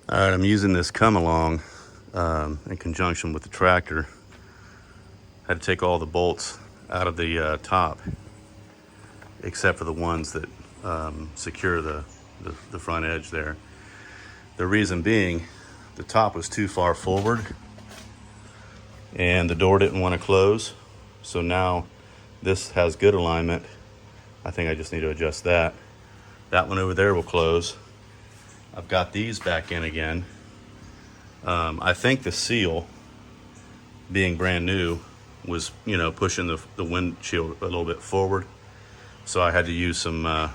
All right, I'm using this come along in conjunction with the tractor. I had to take all the bolts out of the top, except for the ones that secure the front edge there. The reason being, the top was too far forward and the door didn't want to close. So now this has good alignment. I think I just need to adjust that. That one over there will close. I've got these back in again. I think the seal, being brand new, was pushing the windshield a little bit forward. So I had to use some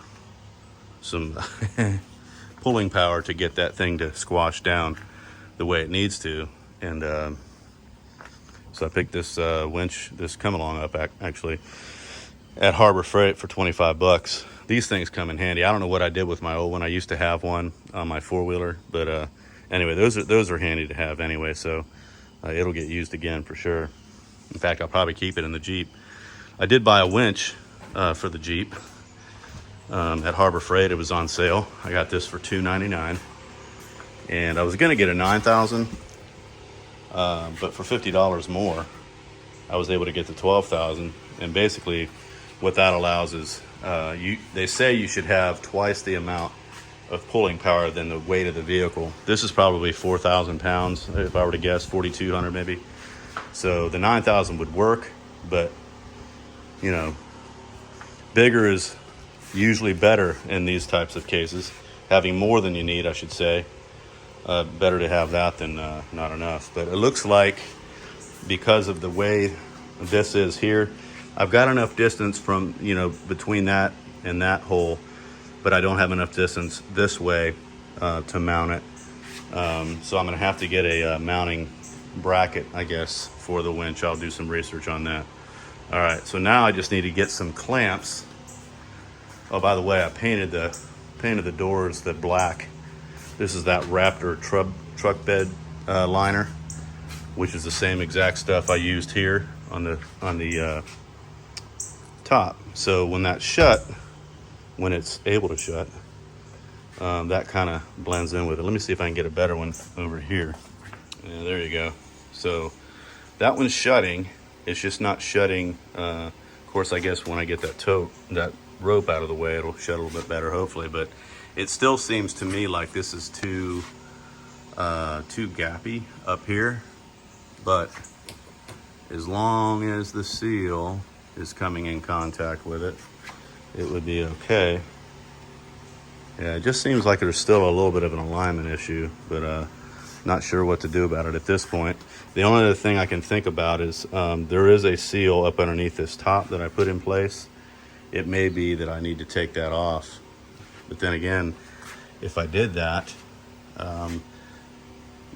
pulling power to get that thing to squash down the way it needs to. And so I picked this winch, this come along up actually at Harbor Freight for 25 bucks. These things come in handy. I don't know what I did with my old one. I used to have one on my four-wheeler, but anyway, those are handy to have anyway, so it'll get used again for sure. In fact, I'll probably keep it in the Jeep. I did buy a winch for the Jeep at Harbor Freight. It was on sale. I got this for $2.99, and I was gonna get a 9,000, but for $50 more, I was able to get the 12,000. And basically, what that allows is they say you should have twice the amount of pulling power than the weight of the vehicle. This is probably 4,000 pounds, if I were to guess, 4,200 maybe. So the 9,000 would work, but bigger is usually better in these types of cases. Having more than you need, I should say. Better to have that than not enough. But it looks like, because of the way this is here, I've got enough distance from between that and that hole, but I don't have enough distance this way to mount it. So I'm gonna have to get a mounting bracket, I guess, for the winch. I'll do some research on that. All right, so now I just need to get some clamps. Oh, by the way, I painted the doors the black. This is that Raptor truck bed liner, which is the same exact stuff I used here on the top. So when that's shut, when it's able to shut, that kind of blends in with it. Let me see if I can get a better one over here. Yeah, there you go. So that one's shutting. It's just not shutting. Of course, I guess when I get that rope out of the way, it'll shut a little bit better, hopefully. But it still seems to me like this is too gappy up here. But as long as the seal is coming in contact with it, it would be okay. Yeah, it just seems like there's still a little bit of an alignment issue, but not sure what to do about it at this point. The only other thing I can think about is there is a seal up underneath this top that I put in place. It may be that I need to take that off. But then again, if I did that,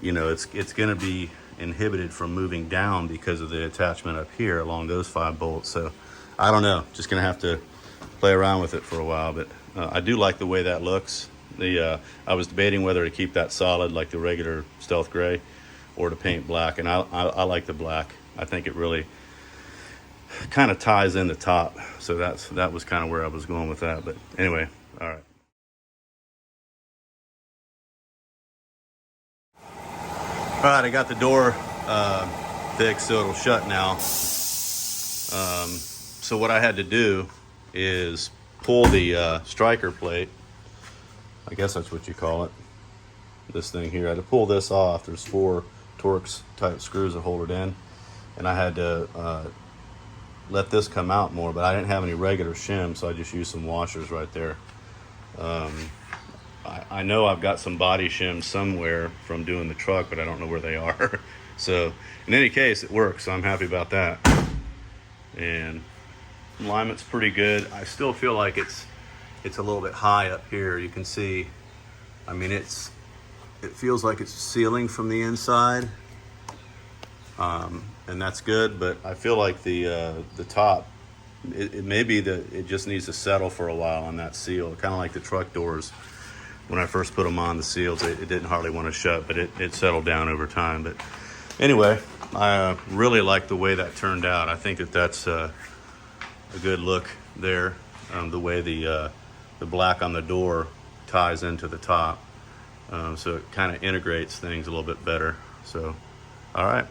it's going to be inhibited from moving down because of the attachment up here along those 5 bolts. So I don't know, just going to have to play around with it for a while. But I do like the way that looks. I was debating whether to keep that solid like the regular stealth gray or to paint black, and I like the black. I think it really kind of ties in the top, so that was kind of where I was going with that. But anyway, all right. All right, I got the door fixed so it'll shut now. So what I had to do is pull the striker plate. I guess that's what you call it. This thing here. I had to pull this off. There's 4 Torx type screws that hold it in, and I had to let this come out more, but I didn't have any regular shim, so I just used some washers right there. I know I've got some body shims somewhere from doing the truck, but I don't know where they are. So in any case, it works, so I'm happy about that. And alignment's pretty good. I still feel like it's a little bit high up here. You can see, I mean, it feels like it's sealing from the inside, and that's good. But I feel like the top, it may be that it just needs to settle for a while on that seal. Kind of like the truck doors. When I first put them on, the seals, it didn't hardly want to shut, but it settled down over time. But anyway, I really like the way that turned out. I think that's a good look there. The way the black on the door ties into the top. So it kind of integrates things a little bit better. So, all right.